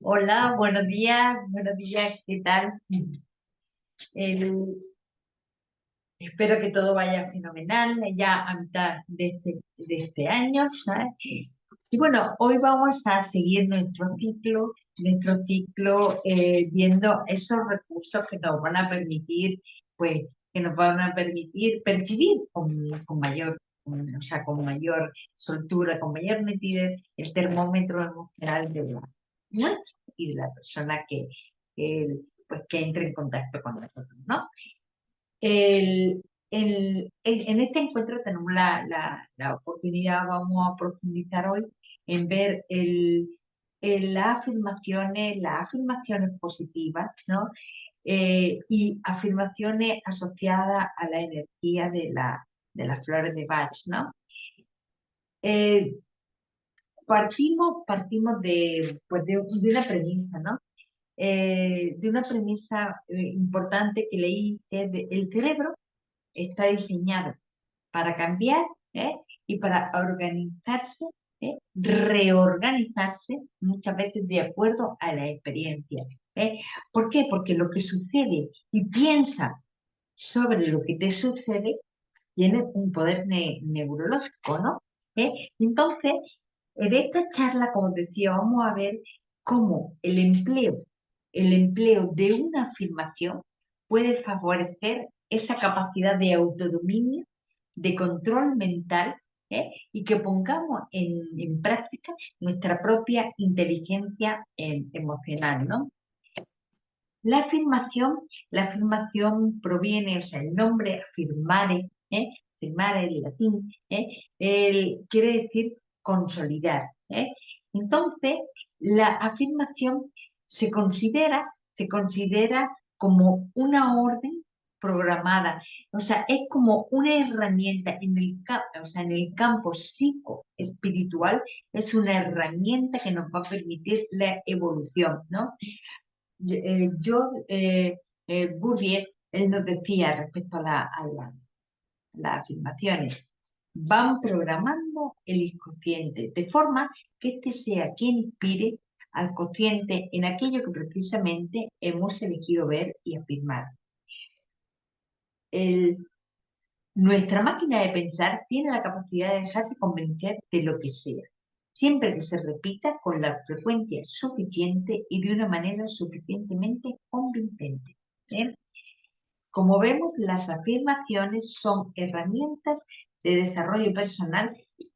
Hola, buenos días, ¿qué tal? El- Espero que todo vaya fenomenal, ya a mitad de este año, ¿sabes? Y bueno, hoy vamos a seguir nuestro ciclo viendo esos recursos que nos van a permitir, pues, que nos van a permitir percibir con mayor, o sea, con mayor soltura, con mayor nitidez el termómetro emocional de la nuestra y de la persona pues, que entre en contacto con nosotros, ¿no? El, en este encuentro tenemos la oportunidad, vamos a profundizar hoy en ver las afirmaciones positivas, ¿no? Y afirmaciones asociadas a la energía de las flores de Bach, ¿no? Eh, partimos de una premisa, ¿no? De una premisa importante que leí, que es el cerebro está diseñado para cambiar, ¿eh? Y para organizarse, reorganizarse muchas veces de acuerdo a la experiencia. ¿Eh? ¿Por qué? Porque lo que sucede y piensa sobre lo que te sucede tiene un poder neurológico, ¿no? Entonces, en esta charla, como decía, vamos a ver cómo el empleo de una afirmación puede favorecer esa capacidad de autodominio, de control mental, y que pongamos en práctica nuestra propia inteligencia emocional, ¿no? La afirmación proviene, o sea, el nombre afirmare, afirmare en latín, quiere decir consolidar. Entonces, la afirmación se considera como una orden programada, o sea, es como una herramienta o sea, en el campo psicoespiritual, es una herramienta que nos va a permitir la evolución, ¿no? Bourdieu, él nos decía respecto las afirmaciones, van programando el inconsciente, de forma que éste sea quien inspire al consciente en aquello que precisamente hemos elegido ver y afirmar. El- Nuestra máquina de pensar tiene la capacidad de dejarse convencer de lo que sea, siempre que se repita con la frecuencia suficiente y de una manera suficientemente convincente. ¿Eh? Como vemos, las afirmaciones son herramientas de desarrollo personal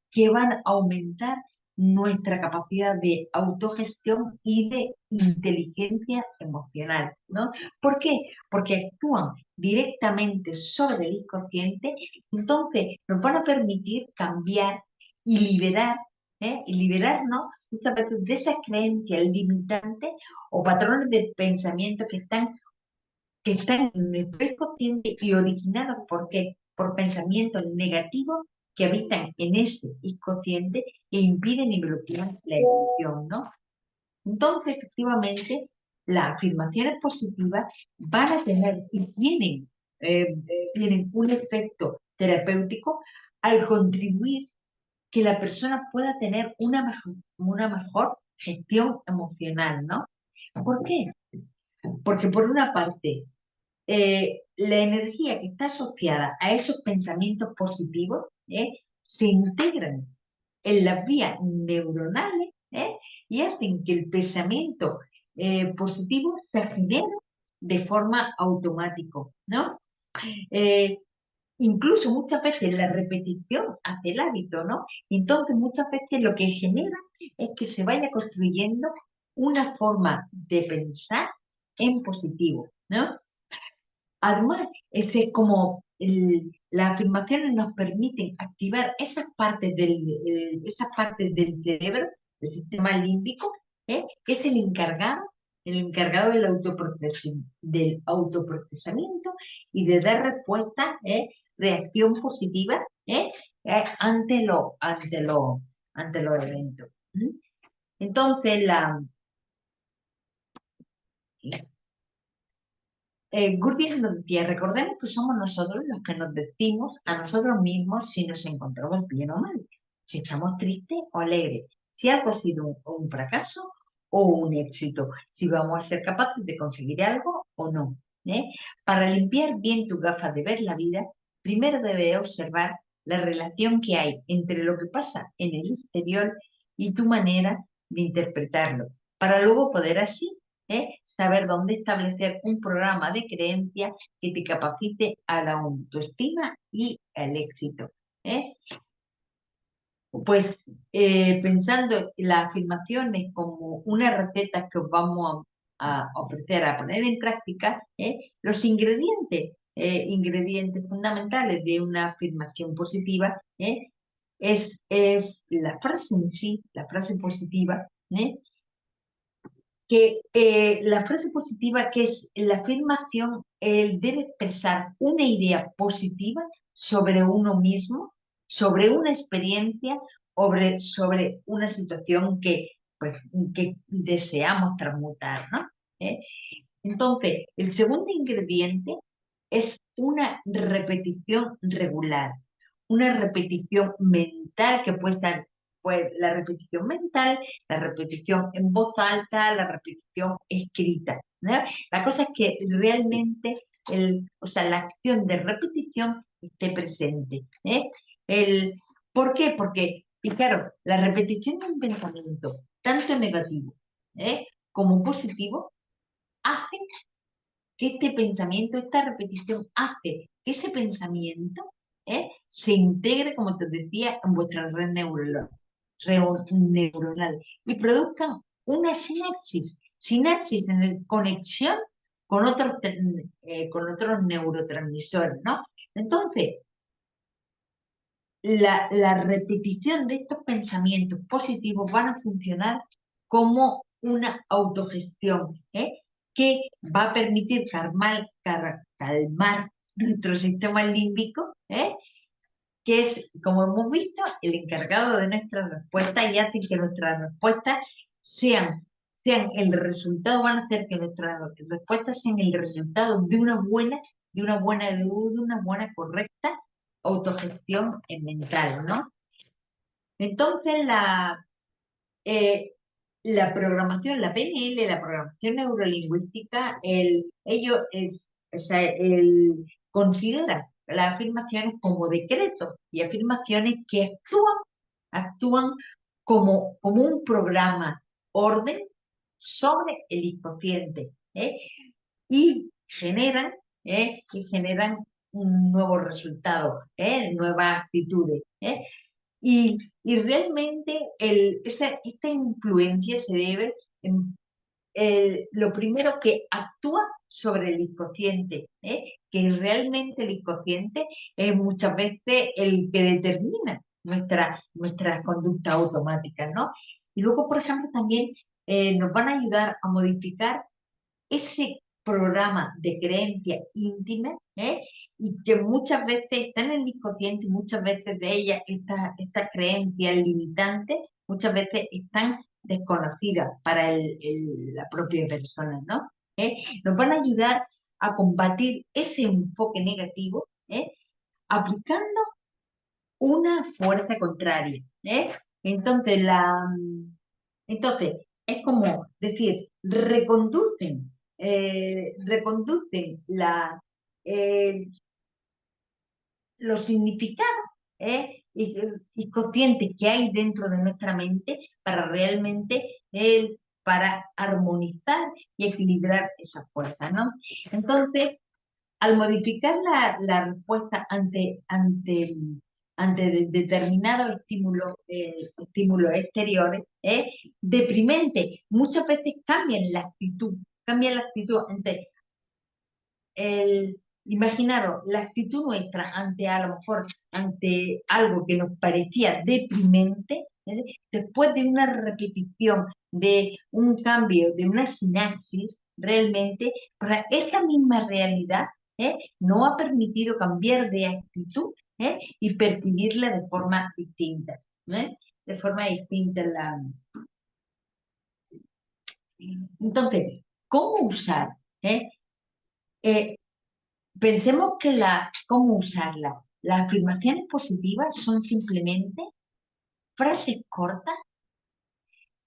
que van a aumentar nuestra capacidad de autogestión y de inteligencia emocional, ¿no? ¿Por qué? Porque actúan directamente sobre el inconsciente, entonces nos van a permitir cambiar y liberarnos muchas veces de esas creencias limitantes o patrones de pensamiento que están en nuestro inconsciente y originados por pensamientos negativos que habitan en ese inconsciente e impiden y bloquean la evolución, ¿no? Entonces, efectivamente, las afirmaciones positivas van a tener y tienen un efecto terapéutico al contribuir que la persona pueda tener una mejor gestión emocional, ¿no? ¿Por qué? Porque por una parte, la energía que está asociada a esos pensamientos positivos, se integran en las vías neuronales, y hacen que el pensamiento positivo se genere de forma automática, ¿no? Eh, Incluso muchas veces la repetición hace el hábito, ¿no? Entonces muchas veces lo que genera es que se vaya construyendo una forma de pensar en positivo, ¿no? Además, las afirmaciones nos permiten activar esas partes del cerebro, del sistema límbico, que es el encargado del autoprocesamiento y de dar respuesta, reacción positiva, ante los eventos. ¿Mm? Entonces, Gurdjieff nos decía, recordemos que somos nosotros los que nos decimos a nosotros mismos si nos encontramos bien o mal, si estamos tristes o alegres, si algo ha sido un fracaso o un éxito, si vamos a ser capaces de conseguir algo o no. ¿Eh? Para limpiar bien tus gafas de ver la vida, primero debes observar la relación que hay entre lo que pasa en el exterior y tu manera de interpretarlo, para luego poder así saber dónde establecer un programa de creencias que te capacite a la autoestima y al éxito. ¿Eh? Pues pensando en las afirmaciones como una receta que os vamos a ofrecer, a poner en práctica, los ingredientes fundamentales de una afirmación positiva, es la frase en sí, la frase positiva, que la frase positiva, que es la afirmación, debe expresar una idea positiva sobre uno mismo, sobre una experiencia, sobre una situación pues, que deseamos transmutar, ¿no? ¿Eh? Entonces, el segundo ingrediente es una repetición regular, una repetición mental que puede estar, pues, la repetición mental, la repetición en voz alta, la repetición escrita, ¿no? La cosa es que realmente o sea, la acción de repetición esté presente. ¿Por qué? Porque, fijaros, la repetición de un pensamiento, tanto negativo como positivo, hace que este pensamiento, esta repetición hace que ese pensamiento se integre, como te decía, en vuestra red neuronal y produzcan una sinapsis en conexión con otros neurotransmisores, ¿no? Entonces, la repetición de estos pensamientos positivos van a funcionar como una autogestión, que va a permitir calmar nuestro sistema límbico, que es, como hemos visto, el encargado de nuestras respuestas y hace que nuestras respuestas sean el resultado, van a hacer que nuestras respuestas sean el resultado de una buena, correcta autogestión mental, ¿no? Entonces, eh, la programación, la PNL, la programación neurolingüística, o sea, considera las afirmaciones como decretos y afirmaciones que actúan como un programa orden sobre el inconsciente, y generan un nuevo resultado, nuevas actitudes. Y realmente esta influencia se debe, lo primero, que actúa sobre el inconsciente, que realmente el inconsciente es muchas veces el que determina nuestra conducta automática, ¿no? Y luego, por ejemplo, también nos van a ayudar a modificar ese programa de creencia íntima, y que muchas veces están en el inconsciente, y muchas veces de ellas, estas creencias limitantes, muchas veces están desconocidas para la propia persona, ¿no? Nos van a ayudar a combatir ese enfoque negativo, aplicando una fuerza contraria, Entonces, entonces, es como decir, reconducen eh, los significados y conscientes que hay dentro de nuestra mente para realmente, para armonizar y equilibrar esa fuerza, ¿no? Entonces, al modificar la respuesta ante determinados estímulos exteriores, deprimente, muchas veces cambian la actitud, Entonces, imaginaros, la actitud nuestra ante, a lo mejor, ante algo que nos parecía deprimente, después de una repetición, de un cambio, de una sinapsis, realmente, para esa misma realidad, no ha permitido cambiar de actitud, y percibirla de forma distinta, ¿eh? De forma distinta Entonces, ¿cómo usar? ¿eh? Eh, Pensemos que cómo usarla. Las afirmaciones positivas son simplemente frases cortas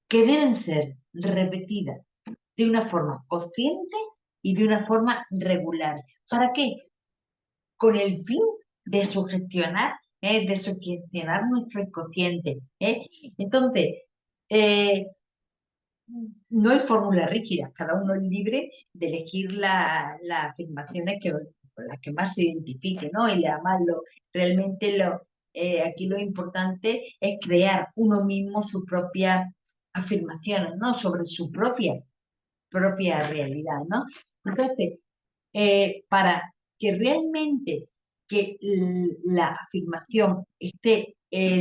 que deben ser repetidas de una forma consciente y de una forma regular. ¿Para qué? Con el fin de sugestionar nuestro inconsciente. Entonces, eh, no hay fórmula rígida, cada uno es libre de elegir las afirmaciones con las que más se identifique, ¿no? Y además realmente aquí lo importante es crear uno mismo sus propias afirmaciones, ¿no? Sobre su propia realidad, ¿no? Entonces, para que realmente la afirmación esté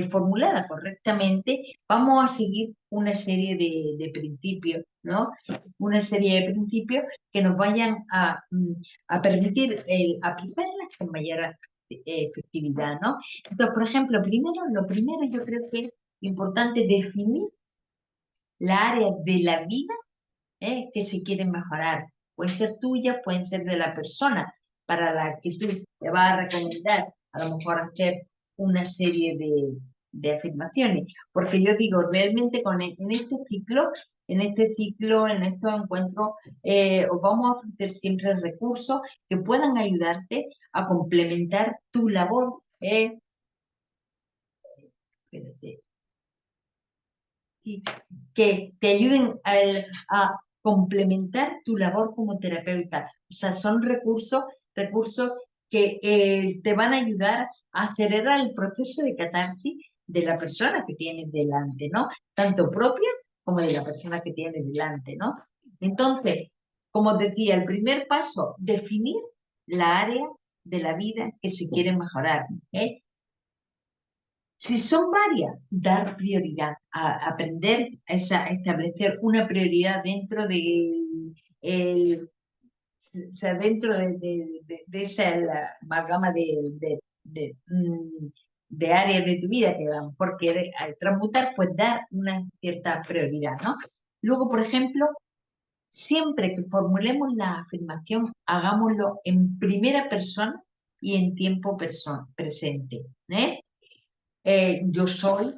formulada correctamente, vamos a seguir una serie de principios, ¿no? Una serie de principios que nos vayan a permitir aplicarlas con mayor efectividad, ¿no? Entonces, por ejemplo, lo primero yo creo que es importante definir la área de la vida que se quieren mejorar. Puede ser tuya, pueden ser de la persona para la que tú te vas a recomendar, a lo mejor hacer una serie de afirmaciones. Porque yo digo, realmente en estos encuentros, os vamos a ofrecer siempre recursos que puedan ayudarte a complementar tu labor. Espérate, y que te ayuden a complementar tu labor como terapeuta. O sea, son recursos que te van a ayudar a acelerar el proceso de catarsis de la persona que tienes delante, ¿no? Tanto propia como de la persona que tienes delante, ¿no? Entonces, como decía, el primer paso, definir la área de la vida que se quiere mejorar. Si son varias, dar prioridad, a aprender a establecer una prioridad dentro o sea, dentro de esa amalgama de áreas de tu vida que a lo mejor quieres transmutar, pues dar una cierta prioridad, ¿no? Luego, por ejemplo, siempre que formulemos la afirmación, hagámoslo en primera persona y en tiempo presente, ¿eh? Yo soy,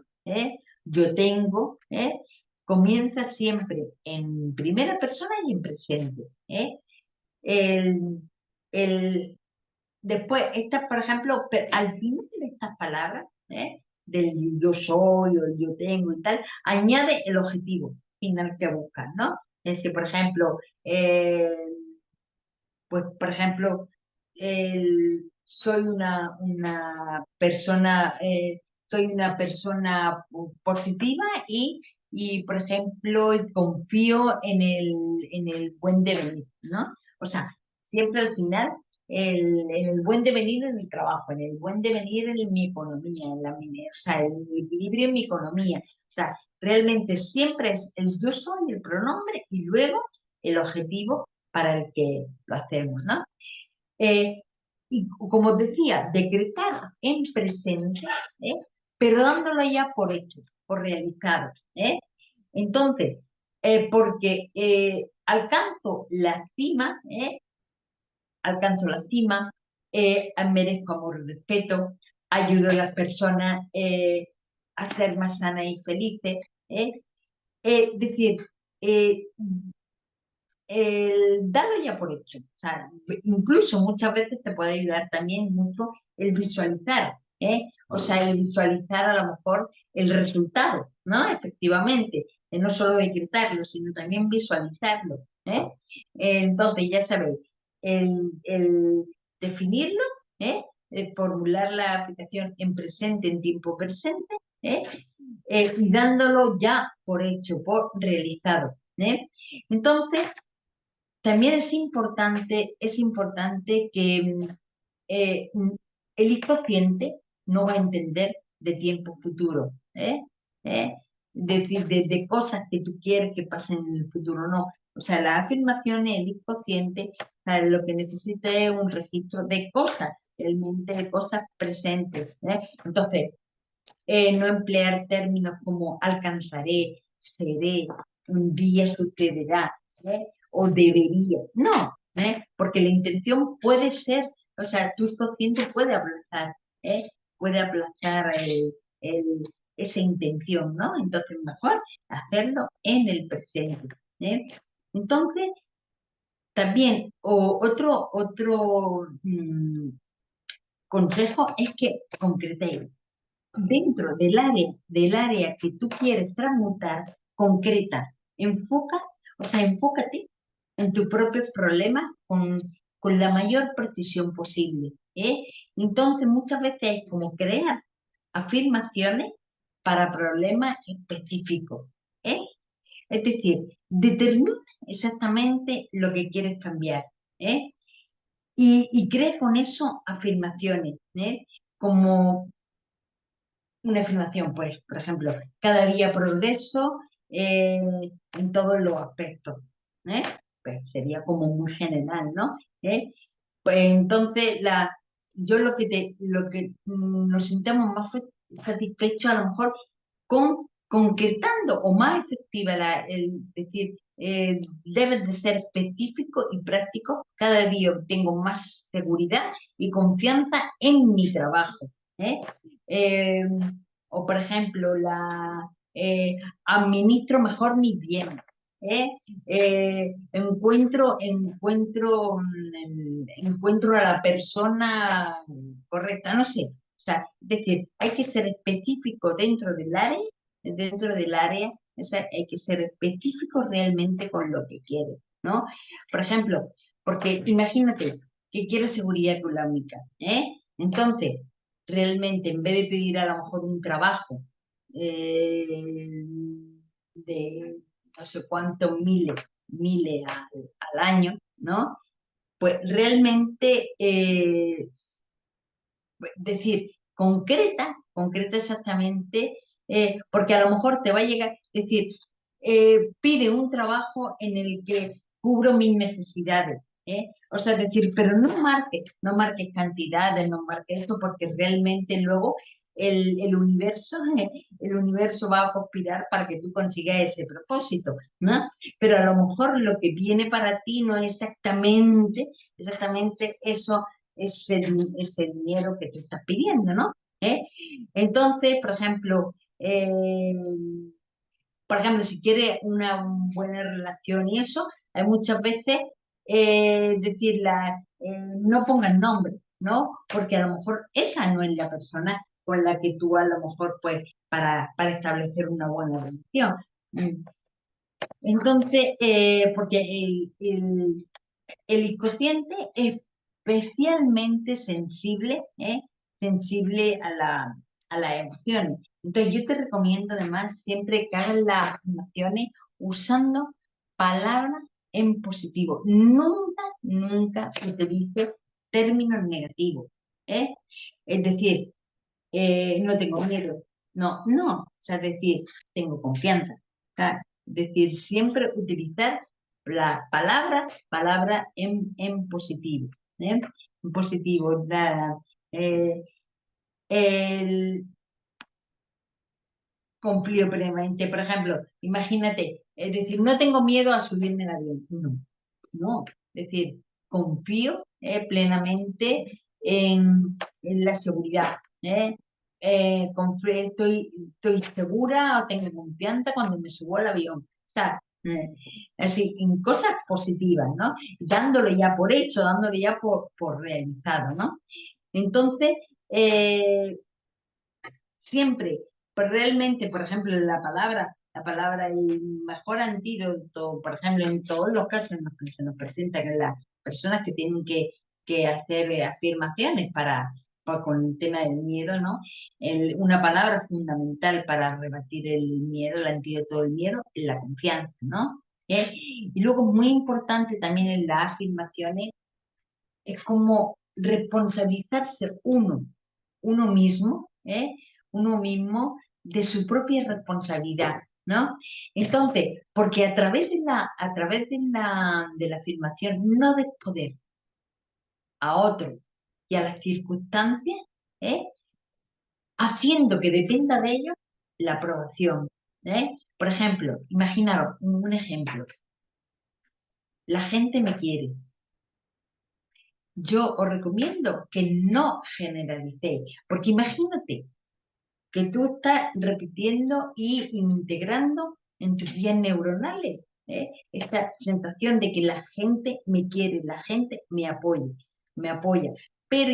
yo tengo, comienza siempre en primera persona y en presente. El, el- Después, por ejemplo, al final de estas palabras, del yo soy o el yo tengo y tal, añade el objetivo final que buscas, ¿no? Es decir, por ejemplo, pues, por ejemplo, soy una persona positiva por ejemplo, confío en el buen devenir, ¿no? O sea, siempre al final, en el buen devenir en el trabajo, en el buen devenir en mi economía, o sea, el equilibrio en mi economía. O sea, realmente siempre es el yo soy, el pronombre y luego el objetivo para el que lo hacemos, ¿no? Eh, y como decía, decretar en presente, ¿eh? Pero dándolo ya por hecho, por realizado, ¿eh? Entonces, porque alcanzo la cima, merezco amor y respeto, ayudo a las personas a ser más sanas y felices, ¿eh? Es decir, eh, el darlo ya por hecho. O sea, incluso muchas veces te puede ayudar también mucho el visualizar, O sea, el visualizar a lo mejor el resultado, ¿no? Efectivamente, no solo decretarlo, sino también visualizarlo, entonces, ya sabéis, el definirlo, ¿eh? El formular la aplicación en presente, en tiempo presente, ¿eh? Y dándolo ya por hecho, por realizado, Entonces, también es importante que el inconsciente no va a entender de tiempo futuro, ¿Eh? Decir, de cosas que tú quieres que pasen en el futuro, no. O sea, las afirmaciones, el inconsciente, o sea, lo que necesita es un registro de cosas, realmente de cosas presentes, Entonces, no emplear términos como alcanzaré, seré, un día sucederá, o debería. No, porque la intención puede ser, o sea, tu inconsciente puede aplazar el, esa intención, ¿no? Entonces, mejor hacerlo en el presente. ¿Eh? Entonces, también otro consejo es que concretéis dentro del área que tú quieres transmutar, concreta, enfócate en tus propios problemas con la mayor precisión posible. ¿Eh? Entonces, muchas veces es como crear afirmaciones para problemas específicos. ¿Eh? Es decir, determina exactamente lo que quieres cambiar. ¿Eh? Y crea con eso afirmaciones. ¿Eh? Como una afirmación, pues, por ejemplo, cada día progreso eh, en todos los aspectos. ¿Eh? Pues sería como muy general, ¿no? ¿Eh? Pues entonces yo nos sintamos más satisfechos a lo mejor concretando o más efectiva decir, debes de ser específico y práctico. Cada día tengo más seguridad y confianza en mi trabajo. ¿Eh? Eh, o por ejemplo, administro mejor mis bienes. ¿Eh? Encuentro a la persona correcta, no sé. O sea, es decir, hay que ser específico dentro del área, o sea, hay que ser específico realmente con lo que quiere, ¿no? Por ejemplo, porque imagínate que quieres seguridad económica, ¿eh? Entonces, realmente, en vez de pedir a lo mejor un trabajo eh, de no sé cuántos miles al año, ¿no? Pues realmente decir, concreta exactamente, porque a lo mejor te va a llegar, es decir, pide un trabajo en el que cubro mis necesidades. O sea, es decir, pero no marques cantidades, no marques eso, porque realmente luego el universo, el universo va a conspirar para que tú consigas ese propósito, ¿no? Pero a lo mejor lo que viene para ti no es exactamente eso ese dinero que te estás pidiendo, ¿no? ¿Eh? Entonces, por ejemplo, si quieres una buena relación y eso, hay muchas veces no pongas nombre, ¿no? Porque a lo mejor esa no es la persona con la que tú a lo mejor, pues, para establecer una buena relación. Mm. Entonces, porque el inconsciente es especialmente sensible a las emociones. Entonces, yo te recomiendo además siempre que hagas las afirmaciones usando palabras en positivo. Nunca, nunca utilices términos negativos. ¿Eh? Es decir, no tengo miedo. No, no. O sea, es decir, tengo confianza. O sea, es decir, siempre utilizar las palabras en positivo. ¿Eh? En positivo. Eh, el confío plenamente. Por ejemplo, imagínate, es decir, no tengo miedo a subirme al avión. No, no. Es decir, confío plenamente en la seguridad. ¿Eh? Estoy segura o tengo confianza cuando me subo al avión. O sea, así, en cosas positivas, ¿no? Dándolo ya por hecho, dándolo ya por realizado, ¿no? Entonces, eh, siempre, pues realmente, por ejemplo, la palabra, el mejor antídoto, por ejemplo, en todos los casos en los que se nos presenta que las personas que tienen que hacer afirmaciones con el tema del miedo, ¿no? Una palabra fundamental para rebatir el miedo, el antídoto del miedo, es la confianza, ¿no? Y luego, muy importante también en las afirmaciones, es como responsabilizarse uno mismo, uno mismo de su propia responsabilidad, ¿no? Entonces, porque a través de la afirmación no des poder a otro y a las circunstancias, ¿eh? Haciendo que dependa de ellos la aprobación. Por ejemplo, imaginaros un ejemplo. La gente me quiere. Yo os recomiendo que no generalicéis, porque imagínate que tú estás repitiendo y integrando en tus vías neuronales. Esta sensación de que la gente me quiere, la gente me apoya. Pero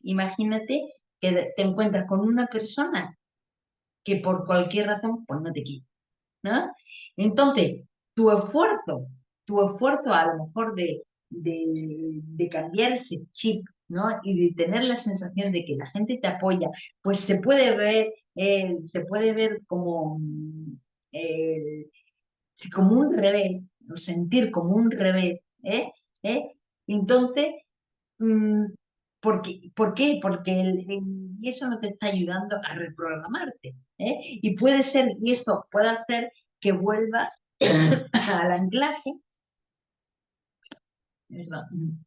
imagínate que te encuentras con una persona que por cualquier razón pues no te quiere, ¿no? Entonces, tu esfuerzo, tu esfuerzo a lo mejor de cambiar ese chip, ¿no? Y de tener la sensación de que la gente te apoya, pues se puede ver como, eh, como un revés, o sentir como un revés, ¿eh? ¿Eh? Entonces, mm, ¿por qué? Porque eso no te está ayudando a reprogramarte, ¿eh? Y puede ser, y esto puede hacer que vuelvas al anclaje, perdón,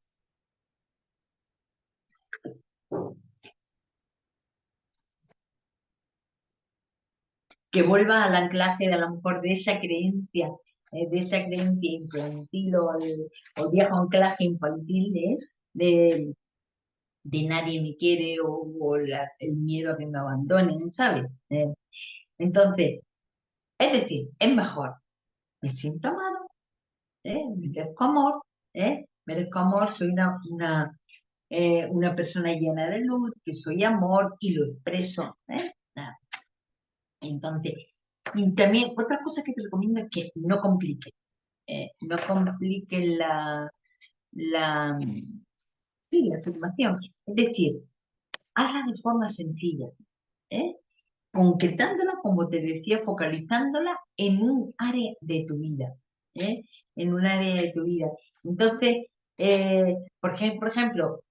que vuelvas al anclaje de a lo mejor de esa creencia infantil o el viejo anclaje infantil, de, de nadie me quiere o el miedo a que me abandonen, ¿sabes? Entonces, es decir, es mejor, me siento amado, merezco amor, merezco amor, soy una persona llena de luz, que soy amor y lo expreso. Nada. Entonces, y también otra cosa que te recomiendo es que no compliquen la, sí, la afirmación. Es decir, hazla de forma sencilla, ¿eh? Concretándola, como te decía, focalizándola en un área de tu vida, ¿eh? En un área de tu vida. Entonces, por ejemplo,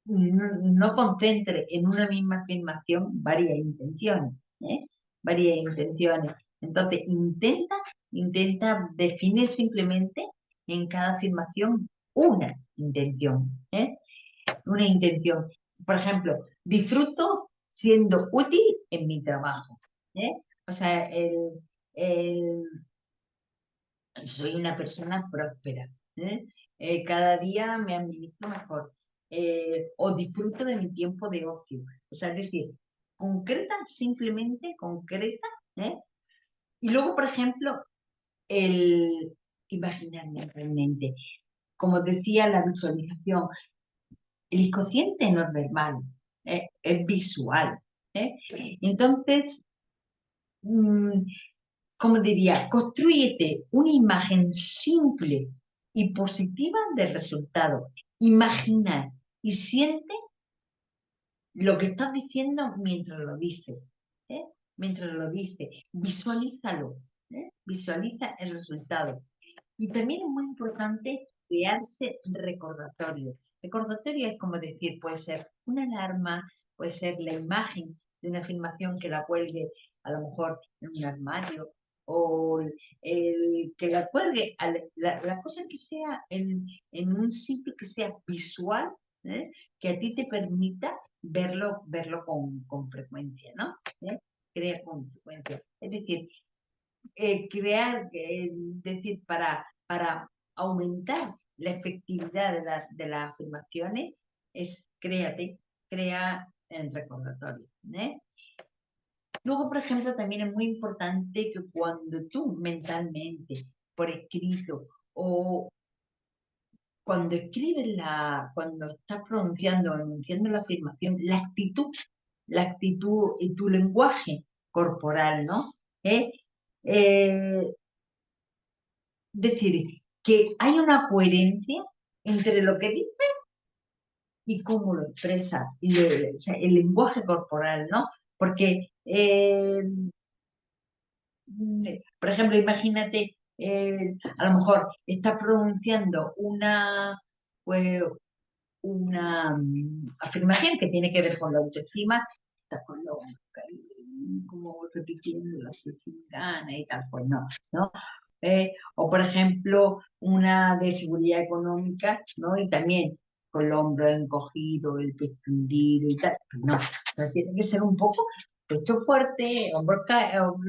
no concentre en una misma afirmación varias intenciones, ¿eh? Varias intenciones. Entonces, intenta definir simplemente en cada afirmación una intención, ¿eh? Una intención. Por ejemplo, disfruto siendo útil en mi trabajo, ¿eh? O sea, el- soy una persona próspera, ¿eh? Cada día me administro mejor, o disfruto de mi tiempo de ocio. O sea, es decir, concreta, simplemente concreta, ¿eh? Y luego, por ejemplo, el imaginarme realmente. Como decía, la visualización. El inconsciente no es verbal, es visual. ¿Eh? Entonces, mm, como diría, construyete una imagen simple y positiva del resultado. Imagina y siente lo que estás diciendo mientras lo dices. ¿Eh? Mientras lo dices, visualízalo. Visualiza el resultado. Y también es muy importante crearse recordatorios. Recordatorio es como decir, puede ser una alarma, puede ser la imagen de una afirmación que la cuelgue a lo mejor en un armario o que la cuelgue, la cosa que sea en un sitio que sea visual, ¿eh? Que a ti te permita verlo con frecuencia, ¿no? Crea con frecuencia. Es decir, decir, para aumentar la efectividad de las afirmaciones, crea el recordatorio. Luego, por ejemplo, también es muy importante que cuando tú mentalmente, por escrito, o cuando estás pronunciando o enunciando la afirmación, la actitud y tu lenguaje corporal, ¿no? ¿Eh? Eh, decir, que hay una coherencia entre lo que dices y cómo lo expresas, o sea, el lenguaje corporal, ¿no? Porque, por ejemplo, imagínate, a lo mejor estás pronunciando pues, una afirmación que tiene que ver con la autoestima, estás como repitiendo así sin ganas y tal, pues no, ¿no? O por ejemplo, una de seguridad económica, ¿no? Y también con el hombro encogido, el pecho hundido y tal, pues no, pero tiene que ser un poco pecho fuerte, hombros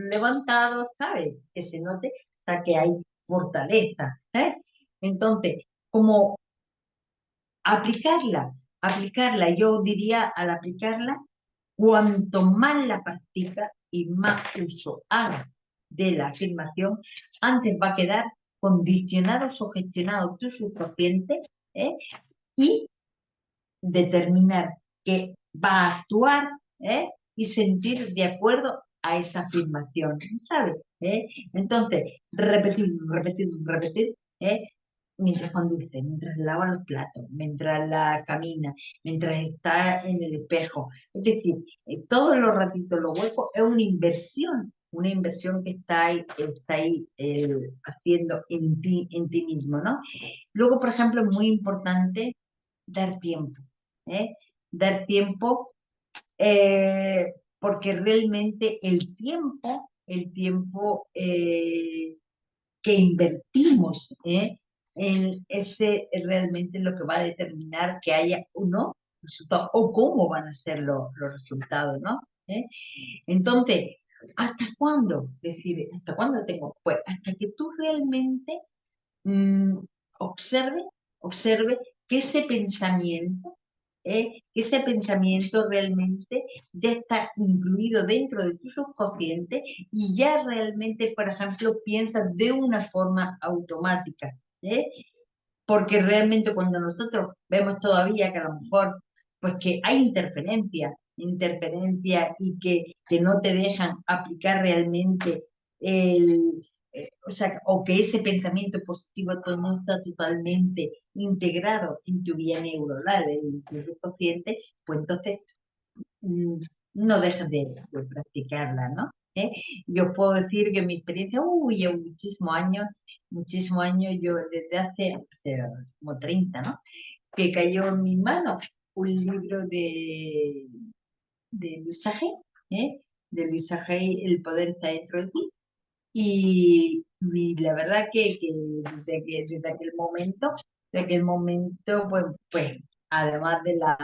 levantados, ¿sabes? Que se note, o sea, que hay fortaleza, ¿eh? Entonces, como aplicarla, yo diría al aplicarla, Cuanto más la practica y más uso haga de la afirmación, antes va a quedar condicionado, sugestionado tu subconsciente, ¿eh? Y determinar que va a actuar, ¿eh? Y sentir de acuerdo a esa afirmación, ¿sabes? Entonces, repetir, repetir, repetir, mientras conduce, mientras lava los platos, mientras la camina, mientras está en el espejo. Es decir, todos los ratitos, los huecos, es una inversión que está ahí haciendo en ti mismo, ¿no? Luego, por ejemplo, es muy importante dar tiempo, ¿eh? Dar tiempo, porque realmente el tiempo que invertimos, en ese es realmente lo que va a determinar que haya o no resultados o cómo van a ser los resultados, ¿no? Entonces, ¿hasta cuándo decides? ¿Hasta cuándo tengo? Pues hasta que tú realmente mm, observe, observe que ese pensamiento realmente ya está incluido dentro de tu subconsciente y ya realmente, por ejemplo, piensas de una forma automática. ¿eh? Porque realmente cuando nosotros vemos todavía que a lo mejor, pues que hay interferencia y que no te dejan aplicar realmente o sea, o que ese pensamiento positivo no está totalmente integrado en tu vía neuronal, en tu subconsciente, pues entonces mm, no dejes de practicarla, ¿no? ¿Eh? Yo puedo decir que mi experiencia, llevo muchísimos años, yo desde hace como 30, ¿no? Que cayó en mis manos un libro de Luisa Hay, de Luisa Hay, El poder está dentro de ti. Y la verdad desde aquel momento, pues además de las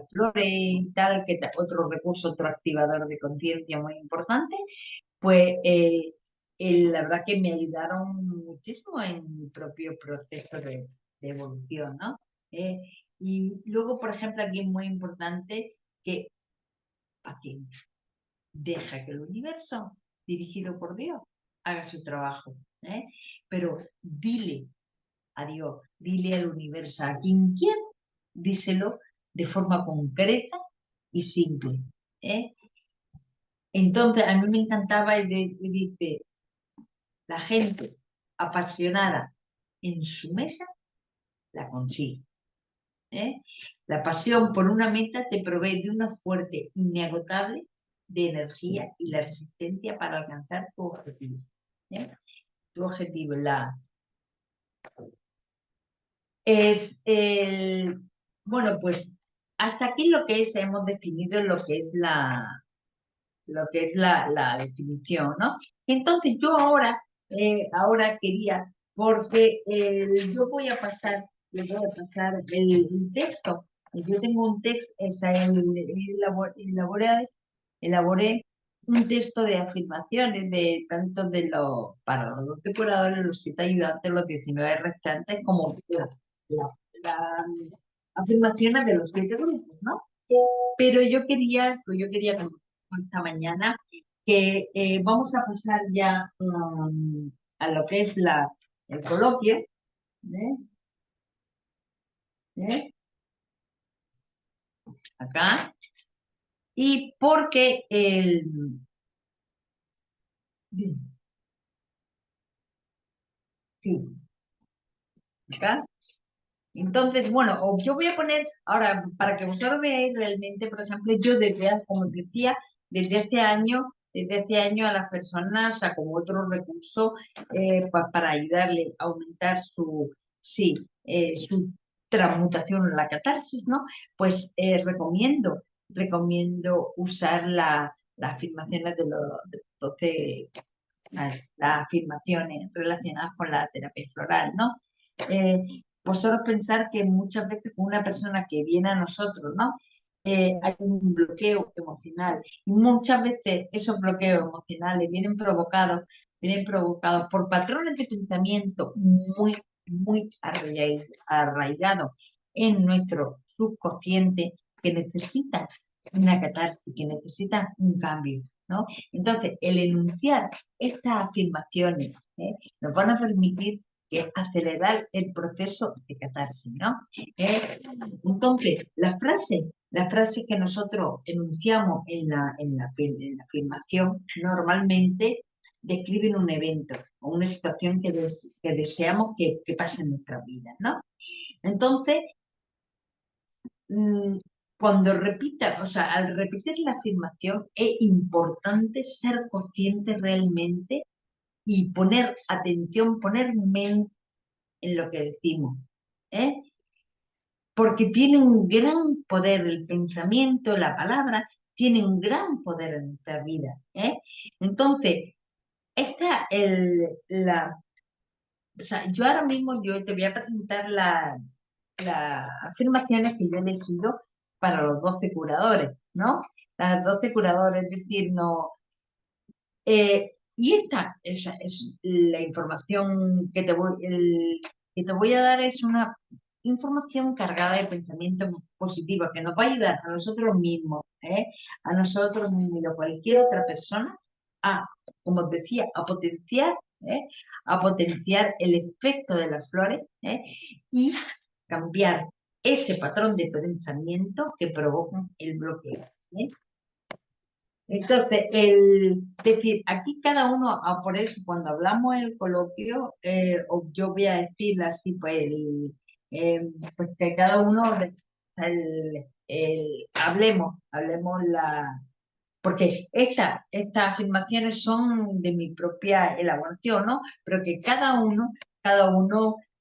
flores y tal, otro recurso, otro activador de conciencia muy importante, pues la verdad que me ayudaron muchísimo en mi propio proceso de evolución, ¿no? Eh, y luego, por ejemplo, aquí es muy importante que paciencia. Deja que el universo, dirigido por Dios, haga su trabajo. ¿eh? Pero dile a Dios, dile al universo, a quien quiera, díselo de forma concreta y simple. ¿eh? Entonces, a mí me encantaba dice, la gente apasionada en su meta la consigue. ¿eh? La pasión por una meta te provee de una fuerte, inagotable de energía y la resistencia para alcanzar tu objetivo. ¿eh? Tu objetivo es el... Bueno, pues hasta aquí lo que es, hemos definido lo que es la definición, ¿no? Entonces yo ahora quería, porque yo voy a pasar, les voy a pasar el texto. Yo tengo un texto, elaboré un texto de afirmaciones de tanto para los 12 curadores, los 7 ayudantes, los 19 restantes, como las afirmaciones de los 7 grupos, ¿no? Pero yo quería como esta mañana que vamos a pasar ya a lo que es el coloquio, ¿eh? ¿eh? Acá, y porque sí, acá. Entonces, bueno, yo voy a poner ahora, para que vosotros veáis realmente, por ejemplo, yo como decía, desde hace año a las personas, o sea, como otro recurso, para ayudarle a aumentar sí, su transmutación, la catarsis, ¿no? Pues recomiendo usar las afirmaciones de los 12, las afirmaciones relacionadas con la terapia floral, ¿no? Eh, Vosotros pensar que muchas veces con una persona que viene a nosotros, ¿no? Hay un bloqueo emocional y muchas veces esos bloqueos emocionales vienen provocados por patrones de pensamiento muy, muy arraigados en nuestro subconsciente que necesitan una catarsis, que necesitan un cambio, ¿no? Entonces, el enunciar estas afirmaciones, nos van a permitir acelerar el proceso de catarsis, ¿no? Entonces, las frases que nosotros enunciamos en la afirmación normalmente describen un evento o una situación que deseamos que pase en nuestra vida, ¿no? Entonces, mm, cuando repita, o sea, al repetir la afirmación es importante ser consciente realmente y poner atención, poner mente en lo que decimos, ¿eh? Porque tiene un gran poder el pensamiento, la palabra, tiene un gran poder en nuestra vida, ¿eh? Entonces, esta o sea, yo ahora mismo yo te voy a presentar las afirmaciones que yo he elegido para los 12 curadores, ¿no? Las 12 curadores, es decir, no. Y esta es la información que te voy a dar, es una información cargada de pensamiento positivo que nos va a ayudar a nosotros mismos, a nosotros mismos y a cualquier otra persona a, como os decía, ¿eh? a potenciar el efecto de las flores, y cambiar ese patrón de pensamiento que provoca el bloqueo. Entonces, decir, aquí cada uno, por eso cuando hablamos en el coloquio, yo voy a decir así, pues, eh, pues que cada uno, hablemos porque estas afirmaciones son de mi propia elaboración, ¿no? Pero que cada uno,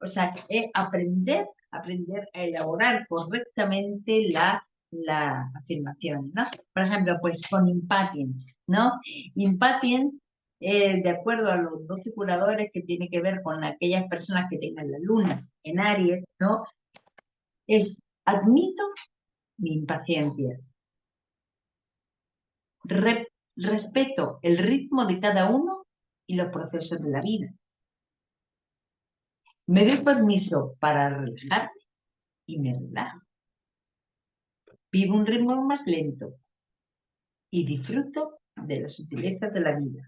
o sea, es aprender a elaborar correctamente las afirmaciones, ¿no? Por ejemplo, pues con impatience, ¿no? Impatience, de acuerdo a los 12 curadores, que tiene que ver con aquellas personas que tengan la luna en Aries, ¿no? Es admito mi impaciencia, respeto el ritmo de cada uno y los procesos de la vida. Me doy permiso para relajarme y me relajo. Vivo un ritmo más lento y disfruto de las sutilezas de la vida.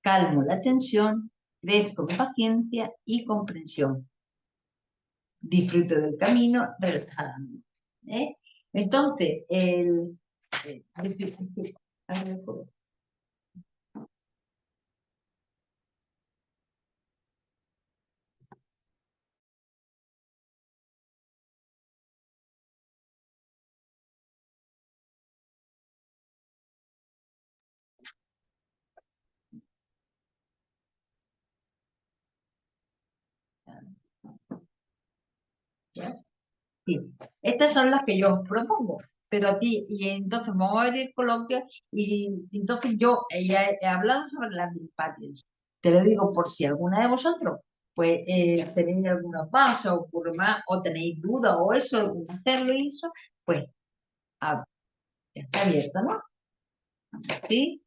Calmo la tensión, crezco con paciencia y comprensión. Disfruto del camino relajadamente. ¿Eh? Entonces, ¿ya? Sí, estas son las que yo os propongo, pero aquí, y entonces vamos a ver el coloquio, y entonces yo ya he hablado sobre las dispares. Te lo digo por si alguna de vosotros, pues, tenéis alguna pausa o más, o tenéis dudas o eso, de hacerlo y eso, pues, ah, está abierto, ¿no? ¿Sí?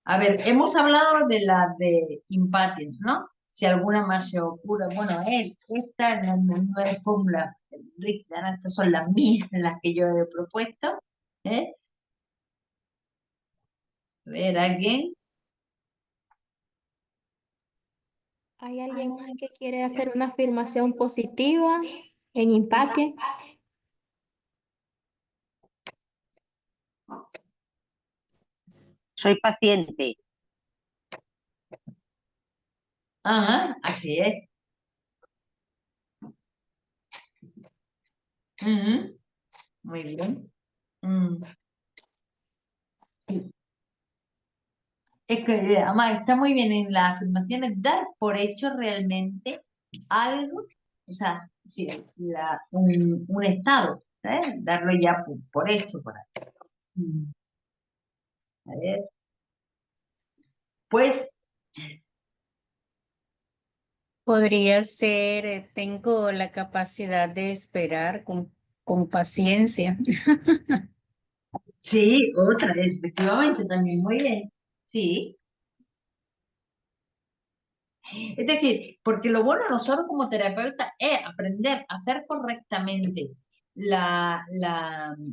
A ver, hemos hablado de las de impatience, ¿no? Si alguna más se ocurre, bueno, esta no es fórmula rígida, ¿no? Estas son las mías, las que yo he propuesto. ¿Eh? A ver, ¿alguien? ¿Hay alguien más que quiere hacer una afirmación positiva en empate? Soy paciente. Ajá, así es. Ujú, muy bien. Mm, sí. Es que además está muy bien en las afirmaciones dar por hecho realmente algo, o sea, sí, un estado, ¿sabes? Darlo ya por hecho, por ahí. Mm, a ver, pues, Podría ser, tengo la capacidad de esperar con paciencia. sí, otra, efectivamente, también muy bien. Sí. Es decir, porque lo bueno de nosotros como terapeutas es aprender a hacer correctamente las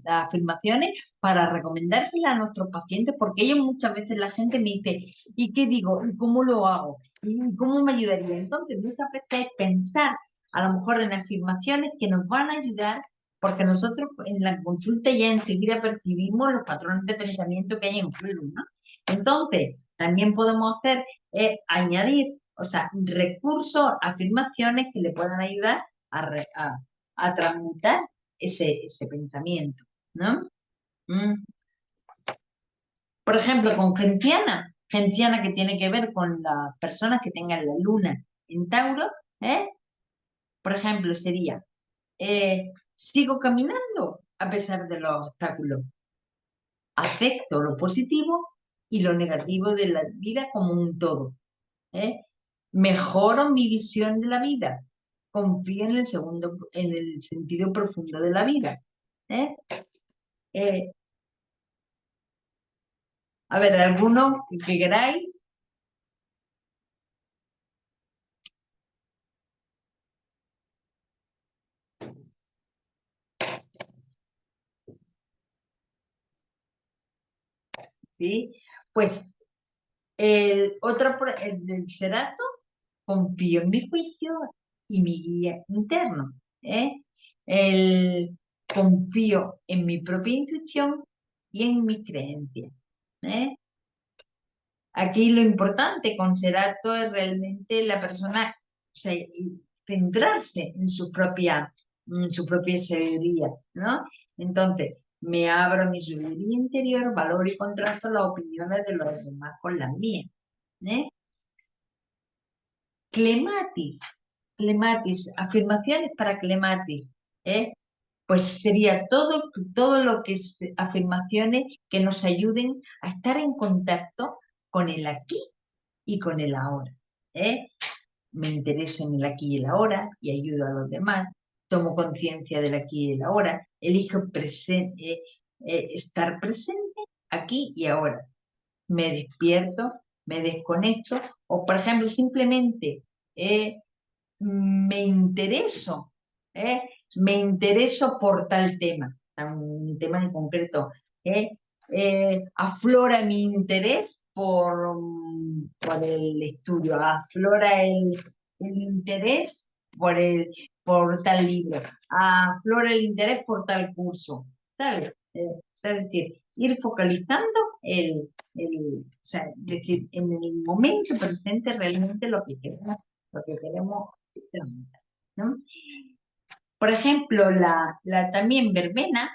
afirmaciones para recomendárselas a nuestros pacientes, porque ellos muchas veces la gente me dice, ¿y qué digo? ¿Y cómo lo hago? ¿Y cómo me ayudaría? Entonces, muchas veces es pensar a lo mejor en afirmaciones que nos van a ayudar, porque nosotros en la consulta ya enseguida percibimos los patrones de pensamiento que hay en juego, ¿no? Entonces, también podemos hacer añadir, o sea, recursos, afirmaciones que le puedan ayudar a transmutar ese pensamiento, ¿no? Mm. Por ejemplo, con genciana que tiene que ver con las personas que tengan la luna en Tauro, ¿eh? Por ejemplo, sería, sigo caminando a pesar de los obstáculos, acepto lo positivo y lo negativo de la vida como un todo, ¿eh? Mejoro mi visión de la vida, confío en el sentido profundo de la vida, ¿eh? Eh, a ver, alguno que queráis. ¿Sí? Pues el del cerato, confío en mi juicio y mi guía interno, ¿eh? El confío en mi propia intuición y en mi creencia, ¿eh? Aquí lo importante con cerato es realmente la persona, o sea, y centrarse en su propia sabiduría, ¿no? Entonces, me abro a mi sabiduría interior, valoro y contrasto las opiniones de los demás con las mías, ¿eh? Clematis, clematis, afirmaciones para clematis, ¿eh? Pues sería todo lo que es afirmaciones que nos ayuden a estar en contacto con el aquí y con el ahora, ¿eh? Me intereso en el aquí y el ahora y ayudo a los demás, tomo conciencia del aquí y el ahora, elijo estar presente aquí y ahora, me despierto, me desconecto, o por ejemplo, simplemente eh, me intereso, ¿eh? Me intereso por tal tema, un tema en concreto, ¿eh? Aflora mi interés por el estudio, aflora el interés por, por tal libro, aflora el interés por tal curso, ¿sabes? Es decir, ir focalizando o sea, decir, en el momento presente realmente lo que queremos transmitir, ¿no? Por ejemplo, también verbena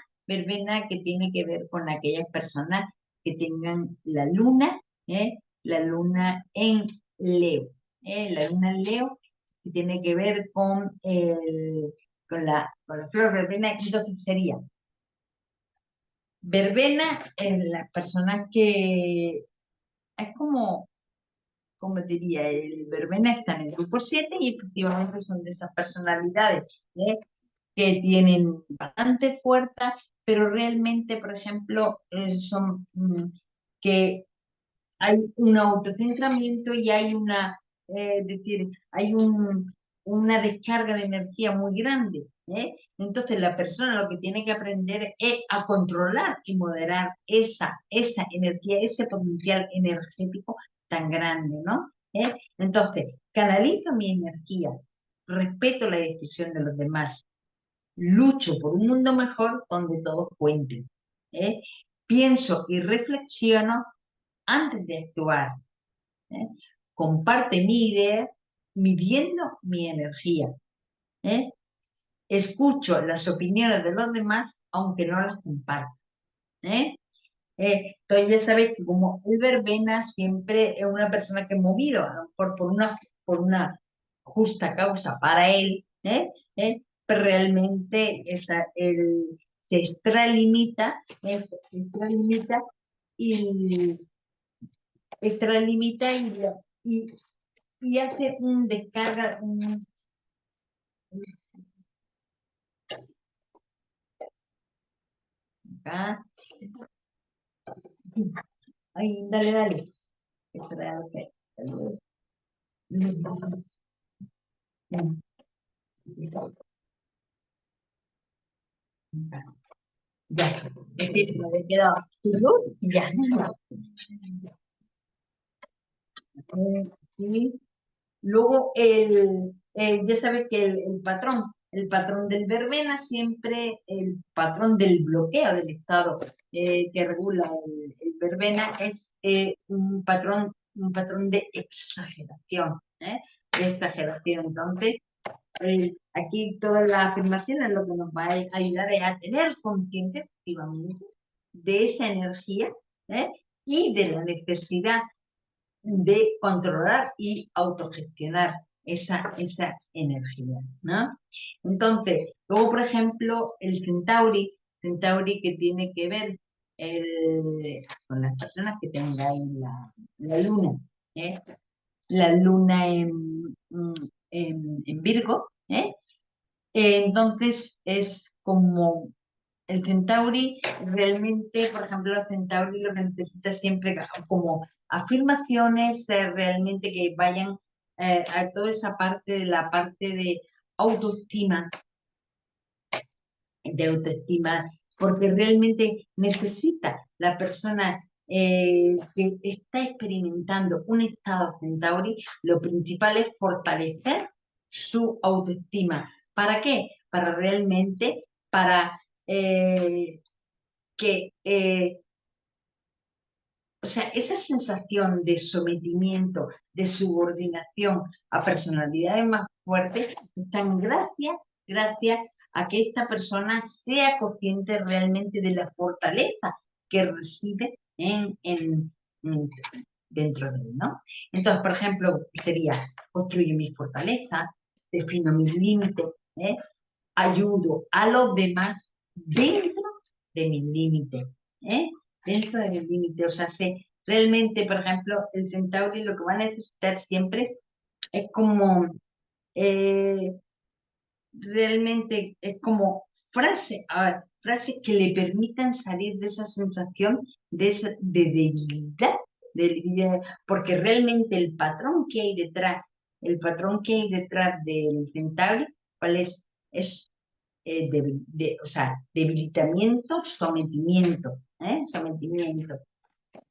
que tiene que ver con aquellas personas que tengan la luna en Leo, la luna en Leo, que tiene que ver con la flor verbena, entonces sería verbena en las personas que es como diría, el verbena está en el grupo 7 y efectivamente son de esas personalidades, ¿eh? Que tienen bastante fuerza, pero realmente, por ejemplo, son que hay un autocentramiento y hay decir, hay una descarga de energía muy grande, ¿eh? Entonces la persona lo que tiene que aprender es a controlar y moderar esa energía, ese potencial energético tan grande, ¿no? Entonces, canalizo mi energía, respeto la decisión de los demás, lucho por un mundo mejor donde todos cuenten, ¿eh? Pienso y reflexiono antes de actuar, ¿eh? Comparte mi idea midiendo mi energía, ¿eh? Escucho las opiniones de los demás aunque no las comparto, ¿eh? Entonces ya sabéis que como el verbena siempre es una persona que es movido, a lo mejor por una justa causa para él, pero realmente se extralimita, y, extralimita y, y hace un descarga, acá, ay, dale, dale. Espera, ok. Ya, es decir, me había quedado sin luz y ya. Sí. Luego, ya sabes que el patrón del verbena siempre, el patrón del bloqueo del estado que regula el verbena es un patrón de exageración, ¿eh? De exageración. Entonces, aquí toda la afirmación es lo que nos va a ayudar es a tener conciencia efectivamente de esa energía, ¿eh? Y de la necesidad de controlar y autogestionar esa energía, ¿no? Entonces, luego, por ejemplo, el Centauri que tiene que ver con las personas que tengan la luna, ¿eh? La luna en Virgo, ¿eh? Entonces es como el Centauri realmente, por ejemplo, el Centauri lo que necesita siempre como afirmaciones realmente que vayan a toda esa parte de la parte autoestima, de autoestima, porque realmente necesita la persona que está experimentando un estado Centauri, lo principal es fortalecer su autoestima. ¿Para qué? Para realmente, para que, o sea, esa sensación de sometimiento, de subordinación a personalidades más fuertes, están gracias a que esta persona sea consciente realmente de la fortaleza que reside en- dentro de él, ¿no? Entonces, por ejemplo, sería, construyo mi fortaleza, defino mis límites, ¿eh? Ayudo a los demás dentro de mis límites, ¿eh? Dentro de mis límites, o sea, realmente, por ejemplo, el Centauri lo que va a necesitar siempre es como, eh, realmente, es como frases que le permitan salir de esa sensación de debilidad, porque realmente el patrón que hay detrás del Centauri, ¿cuál es? Es o sea, debilitamiento, sometimiento, ¿eh? Sometimiento.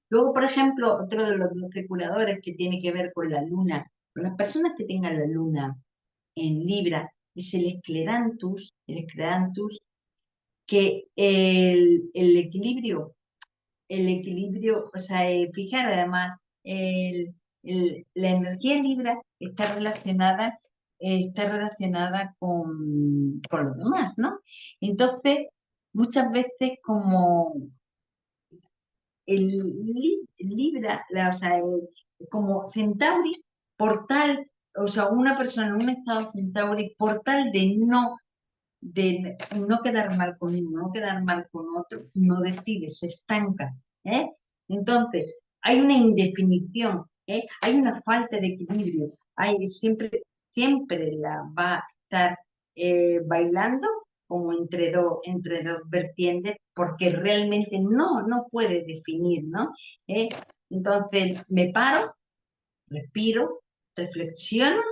Luego, por ejemplo, otro de los curadores que tiene que ver con la luna, con las personas que tengan la luna en Libra, es el esclerantus, que el equilibrio, o sea, fijar además, la energía en Libra está relacionada con los demás, ¿no? Entonces, muchas veces como Libra, o sea, como Centauri, o sea, una persona en un estado Centauri, por tal de no quedar mal con uno, no quedar mal con otro, no decide, se estanca, ¿eh? Entonces, hay una indefinición, ¿eh? Hay una falta de equilibrio, siempre la va a estar bailando como entre dos vertientes, porque realmente no puede definir, ¿no? ¿Eh? Entonces, me paro, respiro, reflexiono,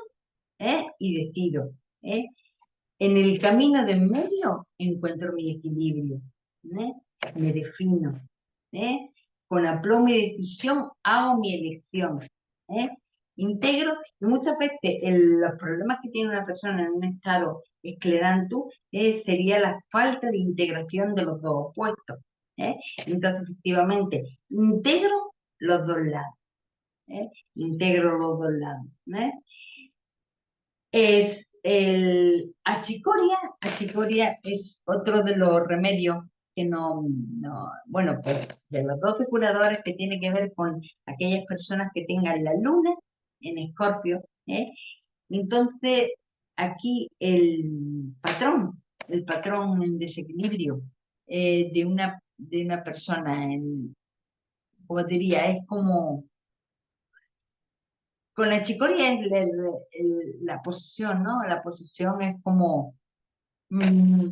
y decido, ¿eh? En el camino de en medio encuentro mi equilibrio, ¿eh? Me defino, ¿eh? Con aplomo y decisión hago mi elección, ¿eh? Integro, y muchas veces los problemas que tiene una persona en un estado escleranto sería la falta de integración de los dos opuestos, ¿eh? Entonces, efectivamente, integro los dos lados, ¿eh? Integro los dos lados, ¿eh? Es achicoria es otro de los remedios que bueno, pues de los 12 curadores que tiene que ver con aquellas personas que tengan la luna en Escorpio, ¿eh? Entonces, aquí el patrón en desequilibrio de una persona como diría, es como con la chicoria es la posesión, ¿no? La posesión es como mm,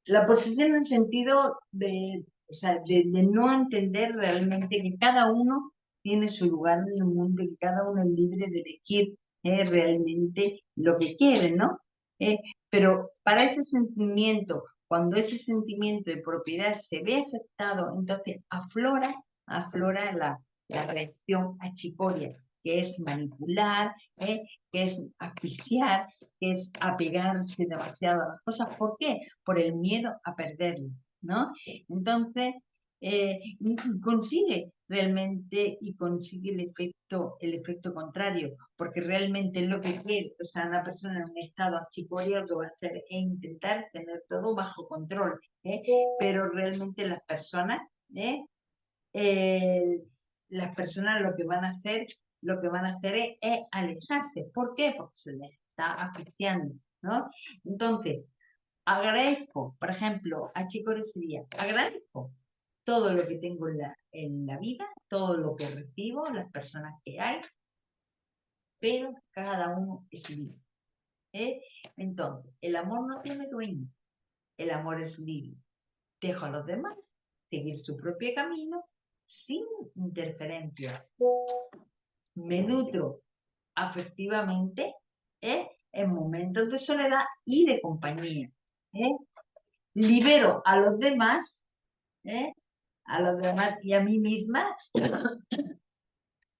la posesión en el sentido o sea, de no entender realmente que cada uno tiene su lugar en el mundo y que cada uno es libre de elegir realmente lo que quiere, ¿no? Eh, pero para ese sentimiento cuando ese sentimiento de propiedad se ve afectado, entonces aflora la reacción achicoria, que es manipular, que es asfixiar, que es apegarse demasiado a las cosas. ¿Por qué? Por el miedo a perderlo, ¿no? Entonces, y consigue realmente, y consigue el efecto contrario, porque realmente lo que quiere, o sea, una persona en un estado achicoria lo que va a hacer es intentar tener todo bajo control, pero realmente ¿eh? Eh, las personas lo que van a hacer es alejarse. ¿Por qué? Porque se les está asfixiando, ¿no? Entonces, agradezco, por ejemplo, a Chico sería, agradezco todo lo que tengo en la vida, todo lo que recibo, las personas que hay, pero cada uno es libre. Entonces, el amor no tiene dueño, el amor es libre. Dejo a los demás seguir su propio camino sin interferencia. Me nutro afectivamente en momentos de soledad y de compañía. Libero a los demás y a mí misma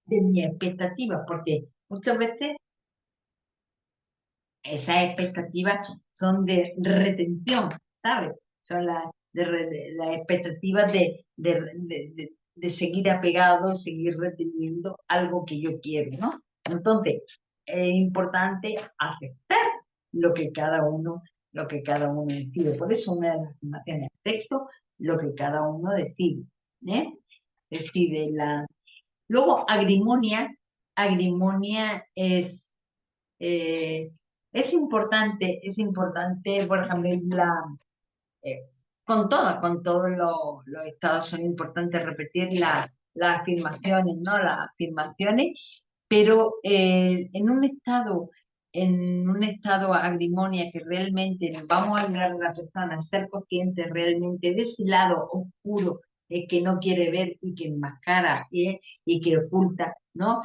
de mi expectativa, porque muchas veces esas expectativas son de retención, ¿sabes? Son las expectativas de seguir apegado, seguir reteniendo algo que yo quiero, ¿no? Entonces, es importante aceptar lo que cada uno, lo que cada uno decide. Por eso una de las afirmaciones de texto, lo que cada uno decide, ¿eh? Decide la... Luego, agrimonia eh, es importante, por ejemplo, eh, con todos los estados son importantes repetir las afirmaciones, ¿no? Las afirmaciones, pero en un estado agrimonia que realmente nos vamos a ayudar a la persona a ser consciente realmente de ese lado oscuro que no quiere ver y que enmascara y que oculta, ¿no?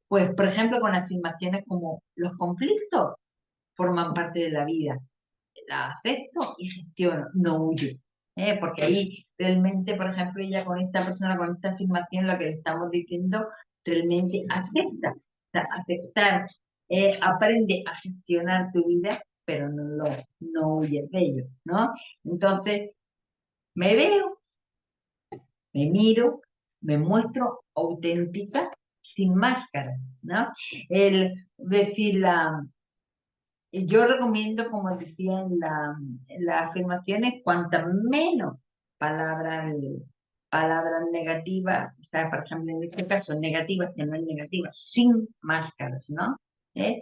Pues, por ejemplo, con afirmaciones como los conflictos forman parte de la vida. La acepto y gestiono, no huyo. Porque ahí realmente, por ejemplo, ella con esta persona, con esta afirmación, lo que le estamos diciendo, realmente acepta. O sea, aceptar, aprende a gestionar tu vida, pero no huyes de ello, ¿no? Entonces, me veo, me miro, me muestro auténtica, sin máscara, ¿no? El decir yo recomiendo, como decía en las afirmaciones, cuantas menos palabras, palabras negativas, o sea, por ejemplo, en este caso, negativas, que no es negativa, sin máscaras, ¿no? ¿Eh?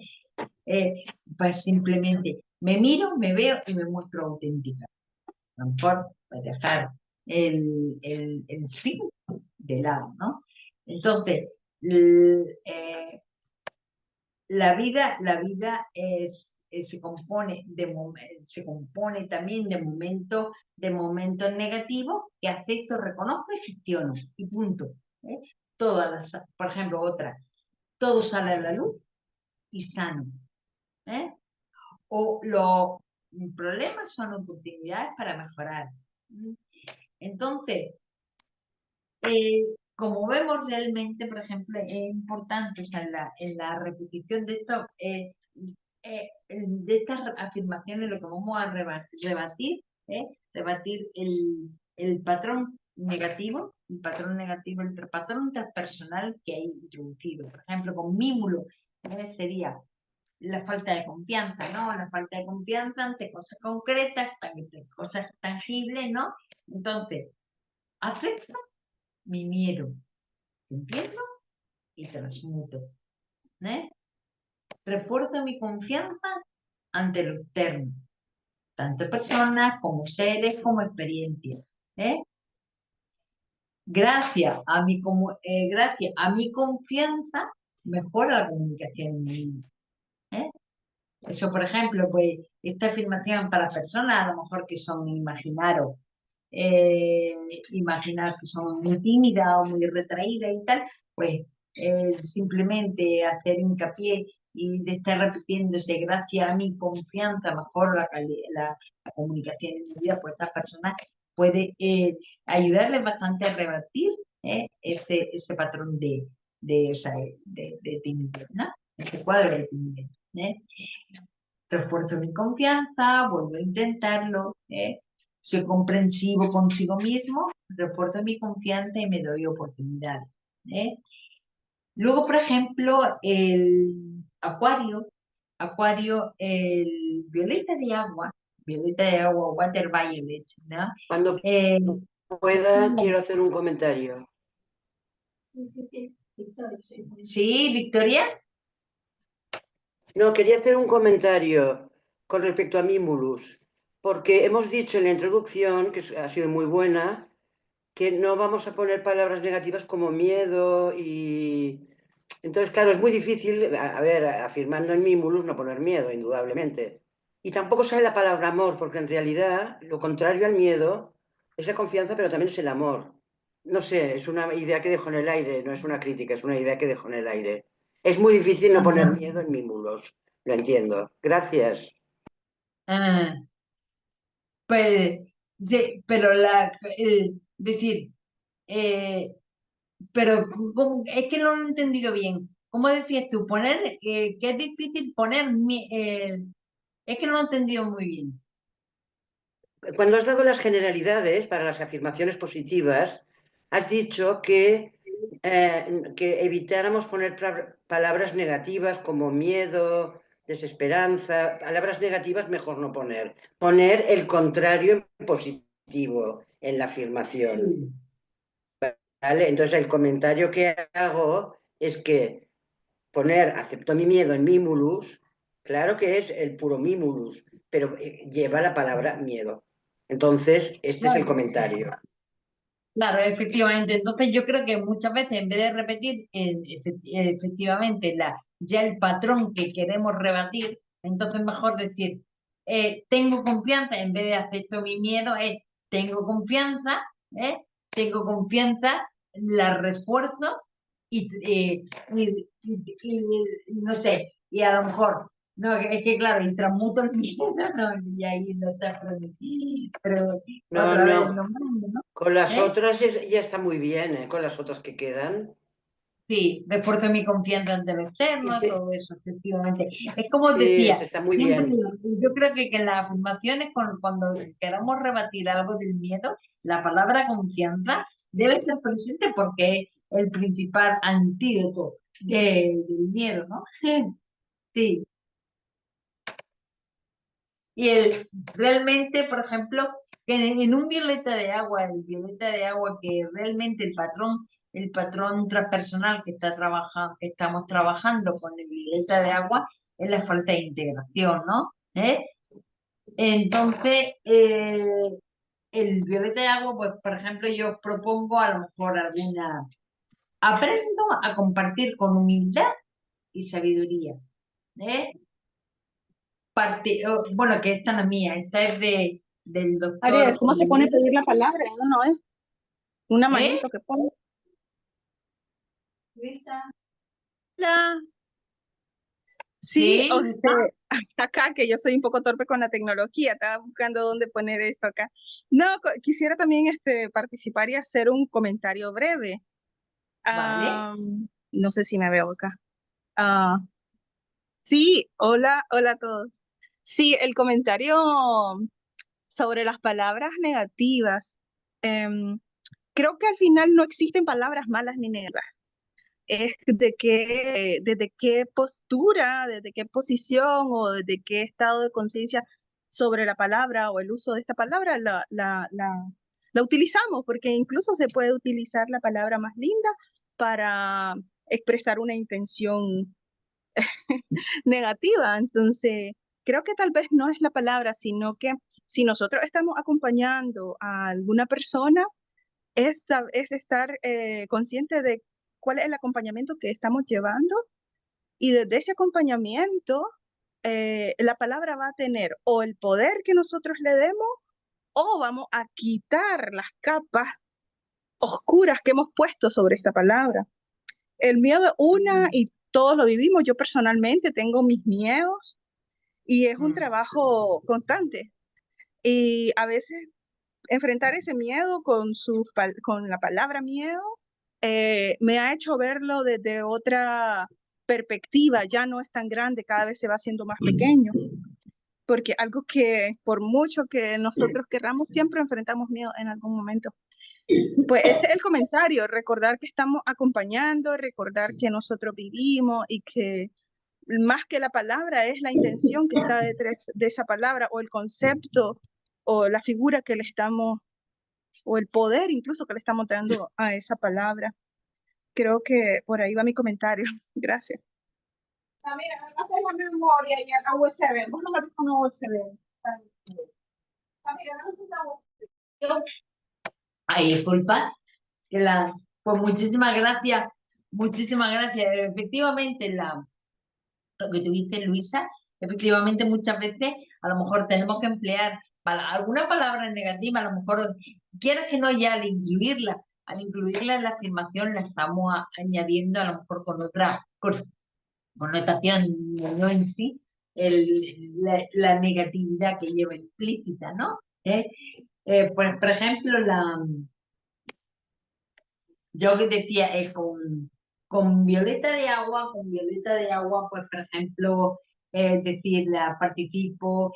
Pues simplemente me miro, me veo y me muestro auténtica. A lo mejor voy a dejar el sí de lado, ¿no? Entonces, la vida se compone también de momentos negativos que acepto, reconozco y gestiono. Y punto. ¿eh? Por ejemplo, otra, todo sale a la luz y sano. ¿eh? O los problemas son oportunidades para mejorar. Entonces, como vemos realmente, por ejemplo, es importante, o sea, en la repetición de estas afirmaciones, lo que vamos a rebatir el patrón negativo, el patrón transpersonal que hay introducido. Por ejemplo, con mímulo, sería la falta de confianza, ¿no? La falta de confianza ante cosas concretas, ante cosas tangibles, ¿no? Entonces, acepto mi miedo, entiendo y transmuto. Refuerzo mi confianza ante lo externo, tanto personas como seres como experiencias. ¿eh? Gracias a mi confianza mejora la comunicación en mí. Eso, por ejemplo, pues esta afirmación para personas a lo mejor que son imaginar que son muy tímidas o muy retraídas y tal, pues simplemente hacer hincapié y de estar repitiéndose gracias a mi confianza, mejor la comunicación en mi vida, pues esta persona puede ayudarles bastante a rebatir ese patrón de timidez, ¿no? Ese cuadro de timidez. Refuerzo mi confianza, vuelvo a intentarlo, soy comprensivo consigo mismo, refuerzo mi confianza y me doy oportunidades. Luego, por ejemplo, el acuario, el violeta de agua, water violet, ¿no? Cuando Eh, pueda, quiero hacer un comentario. sí, Victoria. No, quería hacer un comentario con respecto a Mimulus, porque hemos dicho en la introducción, que ha sido muy buena, que no vamos a poner palabras negativas como miedo y... Entonces, claro, es muy difícil, a ver, afirmando en Mimulus, no poner miedo, indudablemente. Y tampoco sale la palabra amor, porque en realidad lo contrario al miedo es la confianza, pero también es el amor. No sé, es una idea que dejo en el aire, no es una crítica, es una idea que dejo en el aire. Es muy difícil no poner Ajá. miedo en Mimulus, lo entiendo. Gracias. Ah, pues, pero decir, eh, pero es que no lo he entendido bien. ¿Cómo decías tú? Que es difícil poner, es que no lo he entendido muy bien. Cuando has dado las generalidades para las afirmaciones positivas, has dicho que evitáramos poner palabras negativas como miedo, desesperanza, palabras negativas mejor no poner. Poner el contrario en positivo en la afirmación. Sí. ¿Vale? Entonces el comentario que hago es que poner acepto mi miedo en mimulus, claro que es el puro mimulus, pero lleva la palabra miedo. Entonces, este es el Claro, comentario. claro, efectivamente. Entonces yo creo que muchas veces en vez de repetir efectivamente ya el patrón que queremos rebatir, entonces mejor decir, tengo confianza, en vez de acepto mi miedo, es tengo confianza, ¿eh? Tengo confianza, la refuerzo y no sé, y a lo mejor, no, es que claro, y transmuto el miedo, no, y ahí no está, pero No, otra vez, no. no, ¿no? Con las ¿Eh? otras ya está muy bien, ¿eh? Con las otras que quedan. Sí, refuerzo mi confianza ante lo externo, Ese, todo eso, efectivamente. Es como os sí, decía, ese está muy siempre bien. yo creo que en las afirmaciones, cuando queramos rebatir algo del miedo, la palabra confianza debe estar presente porque es el principal antídoto del miedo, ¿no? Sí. Y realmente, por ejemplo, en un violeta de agua, el violeta de agua que realmente el patrón transpersonal que estamos trabajando con el violeta de agua es la falta de integración, ¿no? Entonces, el violeta de agua, pues, por ejemplo, yo propongo a lo mejor aprendo a compartir con humildad y sabiduría. ¿Eh? Bueno, que esta no es mía, esta es del Ariel, doctor ¿cómo se pone a pedir la palabra? ¿No es? Una ¿Eh? manito que pone. Luisa. Hola. Sí, Sí, Luisa. acá que yo soy un poco torpe con la tecnología, estaba buscando dónde poner esto acá. No, quisiera también participar y hacer un comentario breve. Vale. No sé si me veo acá. Ah, sí, hola a todos. Sí, el comentario sobre las palabras negativas. Em, Creo que al final no existen palabras malas ni negativas. Es desde qué postura, desde qué posición o desde qué estado de conciencia sobre la palabra o el uso de esta palabra la utilizamos, porque incluso se puede utilizar la palabra más linda para expresar una intención negativa. Entonces, creo que tal vez no es la palabra, sino que si nosotros estamos acompañando a alguna persona, es estar consciente de cuál es el acompañamiento que estamos llevando y desde ese acompañamiento la palabra va a tener o el poder que nosotros le demos o vamos a quitar las capas oscuras que hemos puesto sobre esta palabra. El miedo es una y todos lo vivimos. Yo personalmente tengo mis miedos y es un Mm. trabajo constante. Y a veces enfrentar ese miedo con la palabra miedo me ha hecho verlo desde otra perspectiva. Ya no es tan grande, cada vez se va haciendo más pequeño. Porque algo que por mucho que nosotros querramos, siempre enfrentamos miedo en algún momento. Pues ese es el comentario, recordar que estamos acompañando, recordar que nosotros vivimos y que más que la palabra es la intención que está detrás de esa palabra o el concepto o la figura que le estamos, o el poder incluso que le estamos dando a esa palabra. Creo que por ahí va mi comentario. Gracias. Ah, mira, además de la memoria y la USB, vos no me una USB. Ah, mira, dame una USB. Ay, disculpa, pues muchísimas gracias. Efectivamente, lo que tuviste, Luisa, efectivamente muchas veces a lo mejor tenemos que emplear alguna palabra negativa, a lo mejor, quieras que no, ya al incluirla en la afirmación, la estamos añadiendo a lo mejor con otra connotación, no en sí, la negatividad que lleva implícita, ¿no? Pues, por ejemplo, yo que decía, con violeta de agua, pues, por ejemplo, decir, la participo,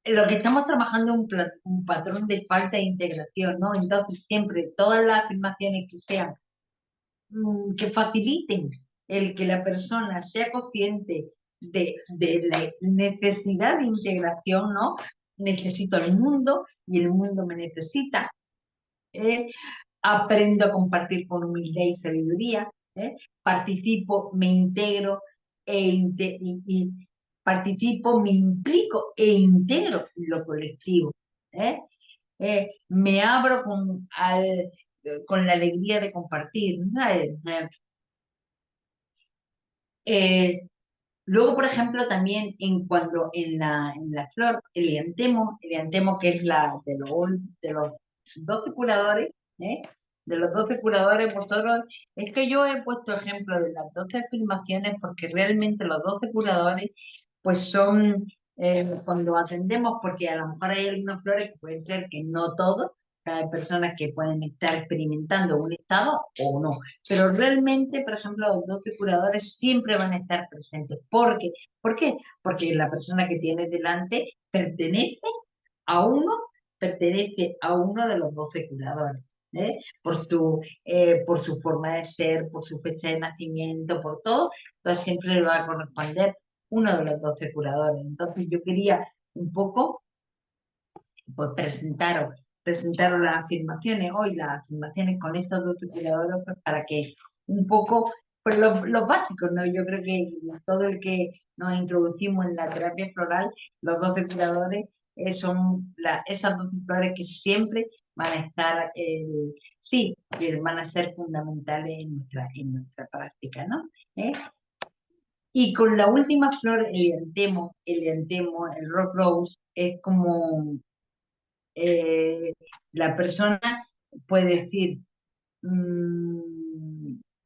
lo que estamos trabajando es un patrón de falta de integración, ¿no? Entonces, siempre, todas las afirmaciones que sean, que faciliten el que la persona sea consciente de la necesidad de integración, ¿no? Necesito al mundo y el mundo me necesita. Aprendo a compartir con humildad y sabiduría, participo, me integro y participo, me implico e integro lo colectivo. Me abro con la alegría de compartir, ¿sabes? Luego, por ejemplo, también cuando en la flor, Eliantemo, que es la de los 12 curadores, ¿eh? De los 12 curadores, vosotros, es que yo he puesto ejemplo de las 12 afirmaciones porque realmente los 12 curadores, pues son, cuando atendemos, porque a lo mejor hay algunas flores que pueden ser que no todos, hay personas que pueden estar experimentando un estado o no, pero realmente, por ejemplo, los 12 curadores siempre van a estar presentes. ¿Por qué? Porque la persona que tienes delante pertenece a uno de los 12 curadores. Por su forma de ser, por su fecha de nacimiento, por todo, entonces siempre le va a corresponder uno de los 12 curadores. Entonces yo quería un poco pues presentaros las afirmaciones, hoy las afirmaciones con estos 12 curadores, pues, para que un poco, pues los básicos, ¿no? Yo creo que todo el que nos introducimos en la terapia floral, los 12 curadores son esas 12 flores que siempre van a estar, sí, que van a ser fundamentales en nuestra práctica, ¿no? Y con la última flor, el rock rose, es como la persona puede decir,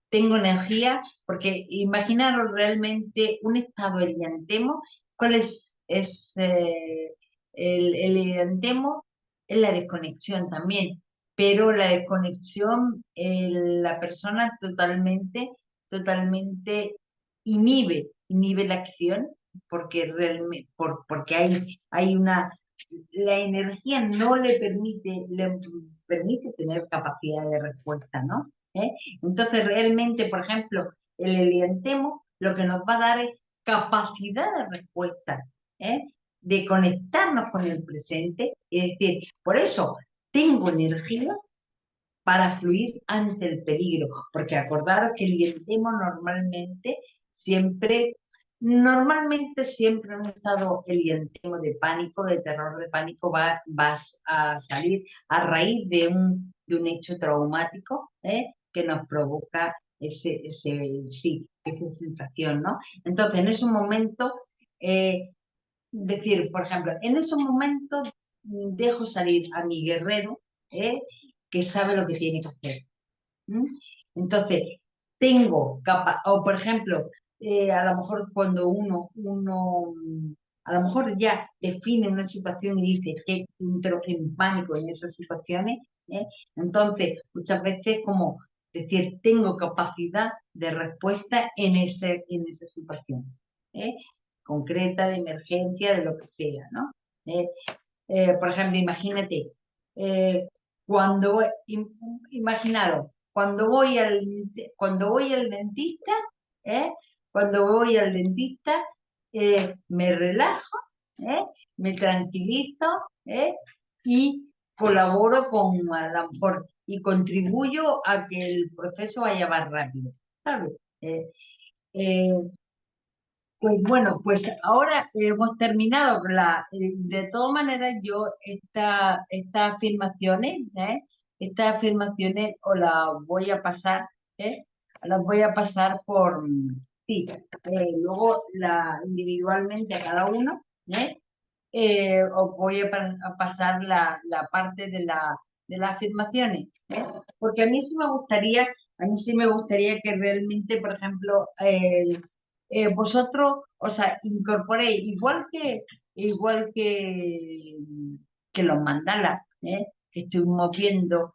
tengo energía, porque imaginaros realmente un estado eliantemo. ¿Cuál es el eliantemo? Es la desconexión también, pero la desconexión, la persona totalmente inhibe la acción, porque realmente, porque hay la energía no le permite tener capacidad de respuesta, ¿no? Entonces, realmente, por ejemplo, el eliantemo lo que nos va a dar es capacidad de respuesta, ¿eh? De conectarnos con el presente, es decir, por eso tengo energía para fluir ante el peligro, porque acordaros que el eliantemo normalmente siempre en un estado eliantemo de pánico, de terror, de pánico, vas a salir a raíz de un hecho traumático, que nos provoca esa sensación, ¿no? Entonces, en ese momento, decir, por ejemplo, en esos momentos dejo salir a mi guerrero, que sabe lo que tiene que hacer. Entonces, o por ejemplo, a lo mejor cuando a lo mejor ya define una situación y dice que entro en pánico en esas situaciones, ¿eh? Entonces, muchas veces como decir, tengo capacidad de respuesta en esa situación, ¿eh? Concreta, de emergencia, de lo que sea, ¿no? ¿Eh? Por ejemplo, imagínate, eh, imaginaros, cuando voy al dentista, ¿eh? Cuando voy al dentista, me relajo, ¿eh? Me tranquilizo, ¿eh? Y colaboro a lo mejor, y contribuyo a que el proceso vaya más rápido, ¿sabes? Eh, pues bueno, pues ahora hemos terminado de todas maneras yo estas afirmaciones, estas afirmaciones os las voy a pasar, ¿eh? Las voy a pasar sí, luego individualmente a cada uno, ¿eh? Os voy a pasar la parte de las afirmaciones, ¿eh? Porque a mí sí me gustaría que realmente, por ejemplo, vosotros, o sea, incorporéis, igual que los mandalas, que estuvimos viendo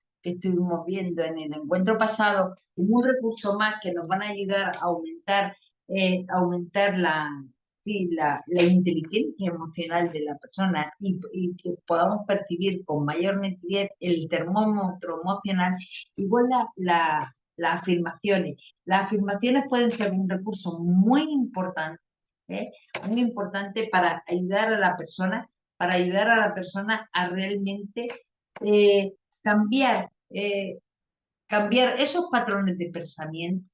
en el encuentro pasado, como un recurso más que nos van a ayudar a aumentar sí, la inteligencia emocional de la persona y que podamos percibir con mayor nitidez el termómetro emocional, igual las afirmaciones. Las afirmaciones pueden ser un recurso ¿eh? Muy importante para ayudar a la persona a realmente eh, cambiar, cambiar esos patrones de pensamiento,